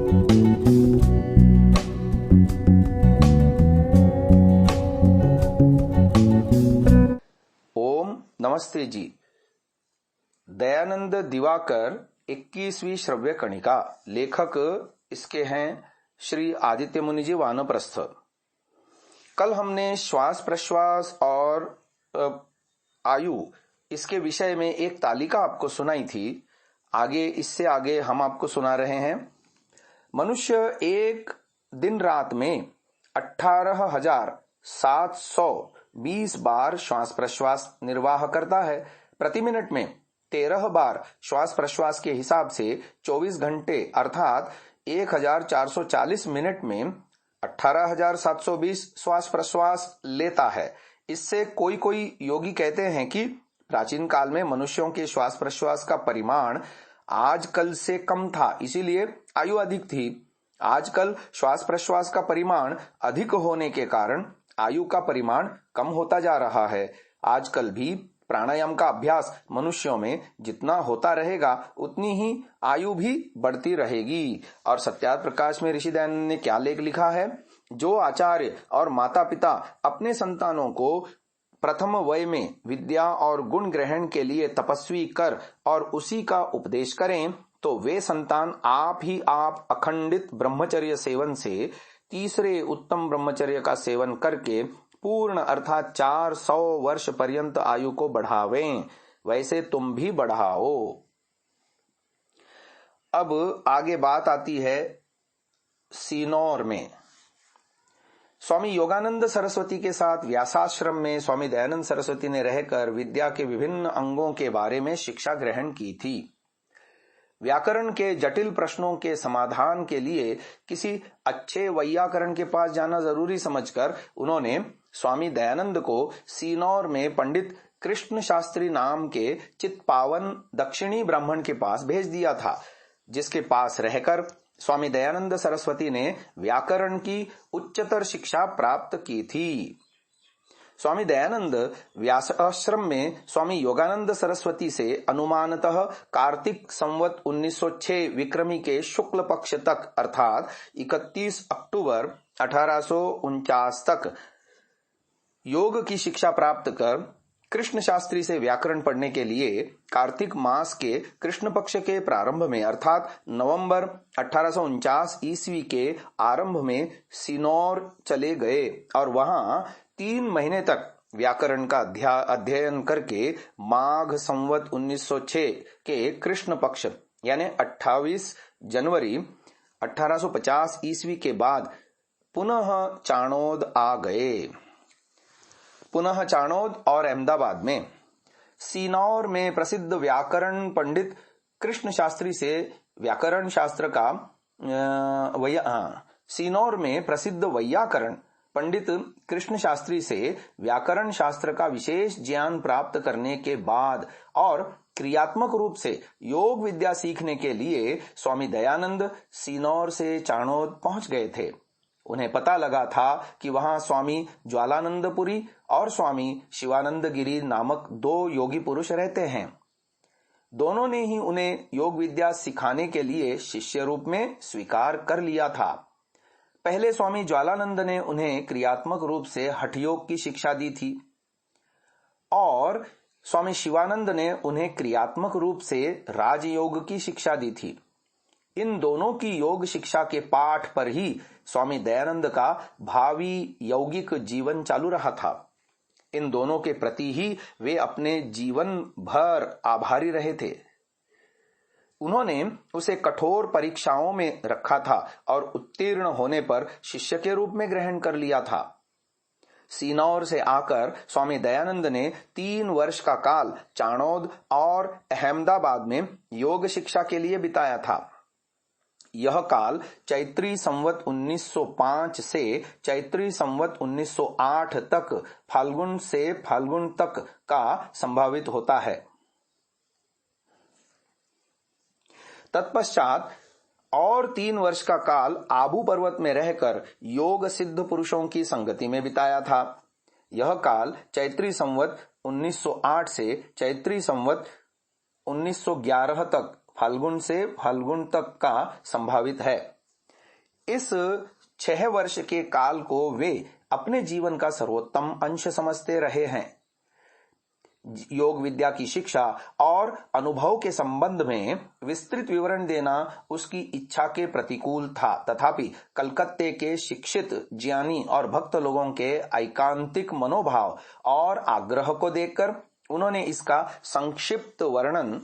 ओम नमस्ते जी। दयानंद दिवाकर 21वीं श्रव्य कणिका। लेखक इसके हैं श्री आदित्य मुनि जी वानप्रस्थ। कल हमने श्वास प्रश्वास और आयु इसके विषय में एक तालिका आपको सुनाई थी। इससे आगे हम आपको सुना रहे हैं। मनुष्य एक दिन रात में 18,720 बार श्वास प्रश्वास निर्वाह करता है। प्रति मिनट में 13 बार श्वास प्रश्वास के हिसाब से 24 घंटे अर्थात 1440 मिनट में 18,720 श्वास प्रश्वास लेता है। इससे कोई कोई योगी कहते हैं कि प्राचीन काल में मनुष्यों के श्वास प्रश्वास का परिमाण आजकल से कम था, इसीलिए आयु अधिक थी। आजकल श्वास प्रश्वास का परिमाण अधिक होने के कारण आयु का परिमाण कम होता जा रहा है। आजकल भी प्राणायाम का अभ्यास मनुष्यों में जितना होता रहेगा उतनी ही आयु भी बढ़ती रहेगी। और सत्यार्थ प्रकाश में ऋषि दयानंद ने क्या लेख लिखा है? जो आचार्य और माता पिता अपने संतानों को प्रथम वय में विद्या और गुण ग्रहण के लिए तपस्वी कर और उसी का उपदेश करें तो वे संतान आप ही आप अखंडित ब्रह्मचर्य सेवन से तीसरे उत्तम ब्रह्मचर्य का सेवन करके पूर्ण अर्थात 400 वर्ष पर्यंत आयु को बढ़ावें। वैसे तुम भी बढ़ाओ। अब आगे बात आती है सीनौर में। स्वामी योगानंद सरस्वती के साथ व्यासाश्रम में स्वामी दयानंद सरस्वती ने रहकर विद्या के विभिन्न अंगों के बारे में शिक्षा ग्रहण की थी। व्याकरण के जटिल प्रश्नों के समाधान के लिए किसी अच्छे वैयाकरण के पास जाना जरूरी समझकर उन्होंने स्वामी दयानंद को सीनौर में पंडित कृष्ण शास्त्री नाम के चित्पावन दक्षिणी ब्राह्मण के पास भेज दिया था, जिसके पास रहकर स्वामी दयानंद सरस्वती ने व्याकरण की उच्चतर शिक्षा प्राप्त की थी। स्वामी दयानंद व्यास आश्रम में स्वामी योगानंद सरस्वती से अनुमानतः कार्तिक संवत 1906 विक्रमी के शुक्ल पक्ष तक अर्थात 31 अक्टूबर 1849 तक योग की शिक्षा प्राप्त कर कृष्ण शास्त्री से व्याकरण पढ़ने के लिए कार्तिक मास के कृष्ण पक्ष के प्रारंभ में अर्थात नवंबर 1849 ईस्वी के आरंभ में सीनौर चले गए और वहां 3 महीने तक व्याकरण का अध्ययन करके माघ संवत 1906 के कृष्ण पक्ष यानी 28 जनवरी 1850 ईस्वी के बाद पुनः चाणोद आ गए। पुनः चाणोद और अहमदाबाद में सीनौर में प्रसिद्ध व्याकरण पंडित कृष्ण शास्त्री से व्याकरण शास्त्र का सीनौर में प्रसिद्ध वैयाकरण पंडित कृष्ण शास्त्री से व्याकरण शास्त्र का विशेष ज्ञान प्राप्त करने के बाद और क्रियात्मक रूप से योग विद्या सीखने के लिए स्वामी दयानंद सीनौर से चाणोद पहुंच गए थे। उन्हें पता लगा था कि वहां स्वामी ज्वालानंदपुरी और स्वामी शिवानंद गिरी नामक 2 योगी पुरुष रहते हैं। दोनों ने ही उन्हें योग विद्या सिखाने के लिए शिष्य रूप में स्वीकार कर लिया था। पहले स्वामी ज्वालानंद ने उन्हें क्रियात्मक रूप से हठ योग की शिक्षा दी थी और स्वामी शिवानंद ने उन्हें क्रियात्मक रूप से राजयोग की शिक्षा दी थी। इन दोनों की योग शिक्षा के पाठ पर ही स्वामी दयानंद का भावी यौगिक जीवन चालू रहा था। इन दोनों के प्रति ही वे अपने जीवन भर आभारी रहे थे। उन्होंने उसे कठोर परीक्षाओं में रखा था और उत्तीर्ण होने पर शिष्य के रूप में ग्रहण कर लिया था। सीनौर से आकर स्वामी दयानंद ने 3 वर्ष का काल चाणोद और अहमदाबाद में योग शिक्षा के लिए बिताया था। यह काल चैत्री संवत 1905 से चैत्री संवत 1908 तक फाल्गुन से फाल्गुन तक का संभावित होता है। तत्पश्चात और 3 वर्ष का काल आबू पर्वत में रहकर योग सिद्ध पुरुषों की संगति में बिताया था। यह काल चैत्री संवत 1908 से चैत्री संवत 1911 तक फाल्गुन से फाल्गुन तक का संभावित है। इस 6 वर्ष के काल को वे अपने जीवन का सर्वोत्तम अंश समझते रहे हैं। योग विद्या की शिक्षा और अनुभव के संबंध में विस्तृत विवरण देना उसकी इच्छा के प्रतिकूल था, तथापि कलकत्ते के शिक्षित, ज्ञानी और भक्त लोगों के ऐकांतिक मनोभाव और आग्रह को देखकर उन्होंने इसका संक्षिप्त वर्णन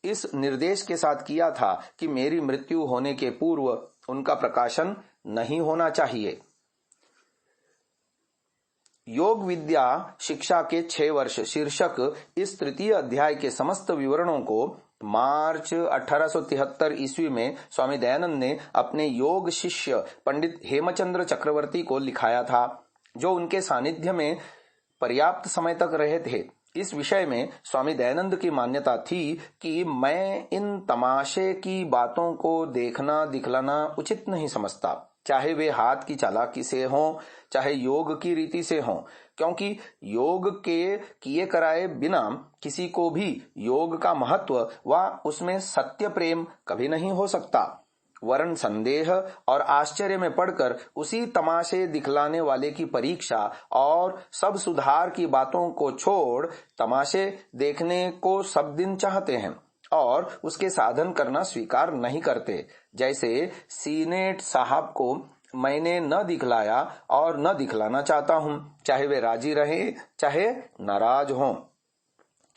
इस निर्देश के साथ किया था कि मेरी मृत्यु होने के पूर्व उनका प्रकाशन नहीं होना चाहिए। योग विद्या शिक्षा के 6 वर्ष शीर्षक इस तृतीय अध्याय के समस्त विवरणों को मार्च 1873 ईस्वी में स्वामी दयानंद ने अपने योग शिष्य पंडित हेमचंद्र चक्रवर्ती को लिखाया था, जो उनके सानिध्य में पर्याप्त समय तक रहे थे। इस विषय में स्वामी दयानंद की मान्यता थी कि मैं इन तमाशे की बातों को देखना दिखलाना उचित नहीं समझता, चाहे वे हाथ की चालाकी से हों, चाहे योग की रीति से हों, क्योंकि योग के किए कराए बिना किसी को भी योग का महत्व व उसमें सत्य प्रेम कभी नहीं हो सकता। वरन संदेह और आश्चर्य में पड़कर उसी तमाशे दिखलाने वाले की परीक्षा और सब सुधार की बातों को छोड़ तमाशे देखने को सब दिन चाहते हैं और उसके साधन करना स्वीकार नहीं करते। जैसे सीनेट साहब को मैंने न दिखलाया और न दिखलाना चाहता हूं, चाहे वे राजी रहे चाहे नाराज हों,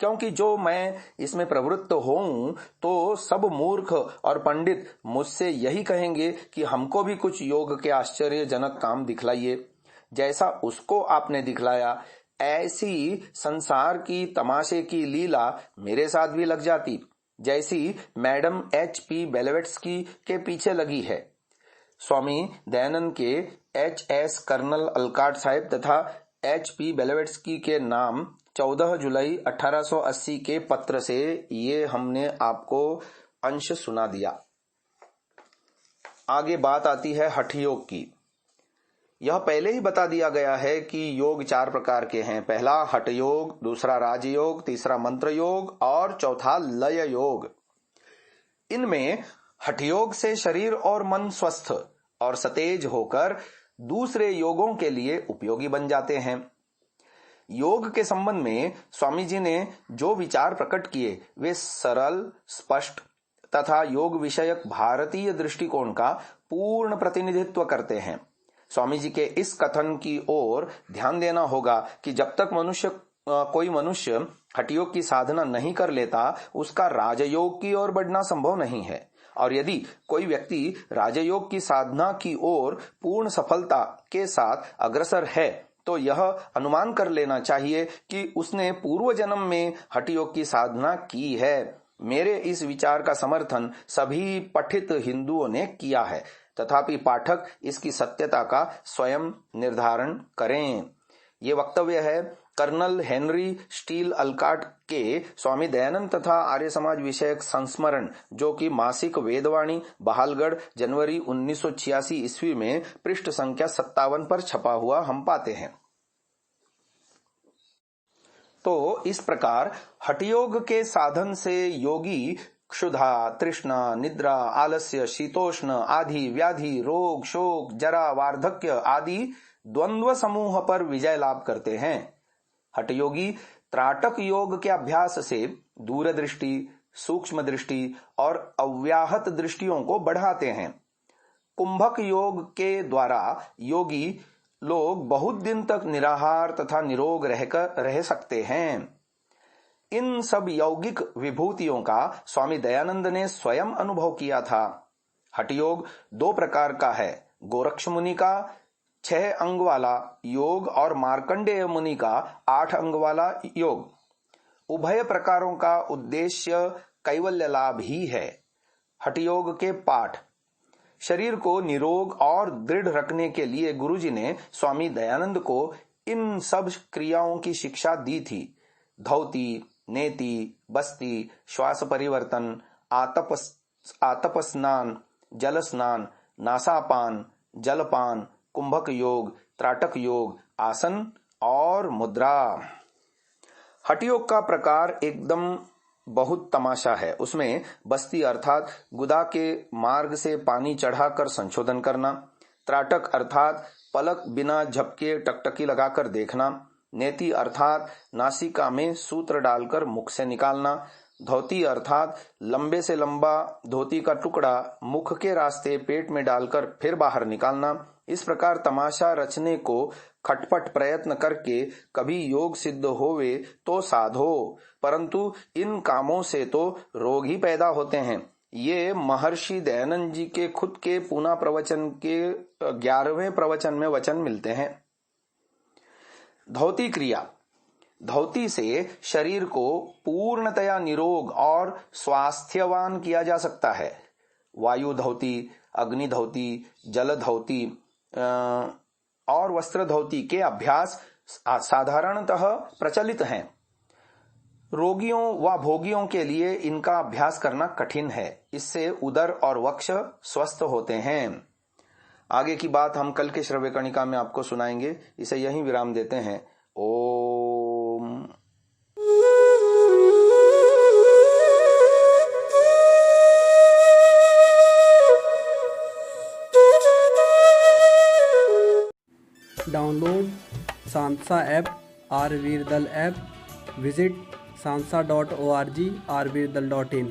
क्योंकि जो मैं इसमें प्रवृत्त होऊं तो सब मूर्ख और पंडित मुझसे यही कहेंगे कि हमको भी कुछ योग के आश्चर्यजनक काम दिखलाइए। जैसा उसको आपने दिखलाया ऐसी संसार की तमाशे की लीला मेरे साथ भी लग जाती, जैसी मैडम H.P. बेलेवेट्स्की के पीछे लगी है। स्वामी दयानंद के H.S. कर्नल अलकाट साहिब तथा H.P. बेलेवेट्स्की के नाम 14 जुलाई 1880 के पत्र से ये हमने आपको अंश सुना दिया। आगे बात आती है हठ योग की। यह पहले ही बता दिया गया है कि योग 4 प्रकार के हैं। पहला हठ योग, दूसरा राजयोग, तीसरा मंत्र योग और चौथा लय योग। इनमें हठ योग से शरीर और मन स्वस्थ और सतेज होकर दूसरे योगों के लिए उपयोगी बन जाते हैं। योग के संबंध में स्वामी जी ने जो विचार प्रकट किए वे सरल, स्पष्ट तथा योग विषयक भारतीय दृष्टिकोण का पूर्ण प्रतिनिधित्व करते हैं। स्वामी जी के इस कथन की ओर ध्यान देना होगा कि जब तक कोई मनुष्य हठ योग की साधना नहीं कर लेता, उसका राजयोग की ओर बढ़ना संभव नहीं है। और यदि कोई व्यक्ति राजयोग की साधना की ओर पूर्ण सफलता के साथ अग्रसर है तो यह अनुमान कर लेना चाहिए कि उसने पूर्व जन्म में हठ योग की साधना की है। मेरे इस विचार का समर्थन सभी पठित हिंदुओं ने किया है, तथापि पाठक इसकी सत्यता का स्वयं निर्धारण करें। ये वक्तव्य है कर्नल हेनरी स्टील अलकाट के स्वामी दयानंद तथा आर्य समाज विषयक संस्मरण, जो कि मासिक वेदवाणी बहालगढ़ जनवरी 1986 ईस्वी में पृष्ठ संख्या 57 पर छपा हुआ हम पाते हैं। तो इस प्रकार हठ योग के साधन से योगी क्षुधा, तृष्णा, निद्रा, आलस्य, शीतोष्ण आदि व्याधि, रोग, शोक, जरा, वार्धक्य आदि द्वंद्व समूह पर विजय लाभ करते हैं। हठ योगी त्राटक योग के अभ्यास से दूरदृष्टि, सूक्ष्म दृष्टि और अव्याहत दृष्टियों को बढ़ाते हैं। कुंभक योग के द्वारा योगी लोग बहुत दिन तक निराहार तथा निरोग रह सकते हैं। इन सब यौगिक विभूतियों का स्वामी दयानंद ने स्वयं अनुभव किया था। हठ योग 2 प्रकार का है, गोरक्ष मुनि का 6 अंग वाला योग और मार्कंडेय मुनि का 8 अंग वाला योग। उभय प्रकारों का उद्देश्य कैवल्य लाभ ही है। हठ योग के पाठ। शरीर को निरोग और दृढ़ रखने के लिए गुरुजी ने स्वामी दयानंद को इन सब क्रियाओं की शिक्षा दी थी। धौती, नेति, बस्ती, श्वास परिवर्तन, आतप स्नान, जल स्नान, नासापान, जलपान, कुंभक योग, त्राटक योग, आसन और मुद्रा। हठ योग का प्रकार एकदम बहुत तमाशा है। उसमें बस्ती अर्थात गुदा के मार्ग से पानी चढ़ाकर संशोधन करना, त्राटक अर्थात पलक बिना झपके टकटकी लगाकर देखना, नेति अर्थात नासिका में सूत्र डालकर मुख से निकालना, धोती अर्थात लंबे से लंबा धोती का टुकड़ा मुख के रास्ते पेट में डालकर फिर बाहर निकालना। इस प्रकार तमाशा रचने को खटपट प्रयत्न करके कभी योग सिद्ध होवे तो साधो, परंतु इन कामों से तो रोग ही पैदा होते हैं। ये महर्षि दयानंद जी के खुद के पूना प्रवचन के 11वें प्रवचन में वचन मिलते हैं। धौती क्रिया। धौती से शरीर को पूर्णतया निरोग और स्वास्थ्यवान किया जा सकता है। वायु धौती, अग्नि धौती, जल धौती और वस्त्र धौती के अभ्यास साधारणतः प्रचलित हैं। रोगियों व भोगियों के लिए इनका अभ्यास करना कठिन है। इससे उदर और वक्ष स्वस्थ होते हैं। आगे की बात हम कल के श्रव्य कणिका में आपको सुनाएंगे। इसे यहीं विराम देते हैं। Om. Download Sansa app, RVirdal app, visit sansa.org, rvirdal.in।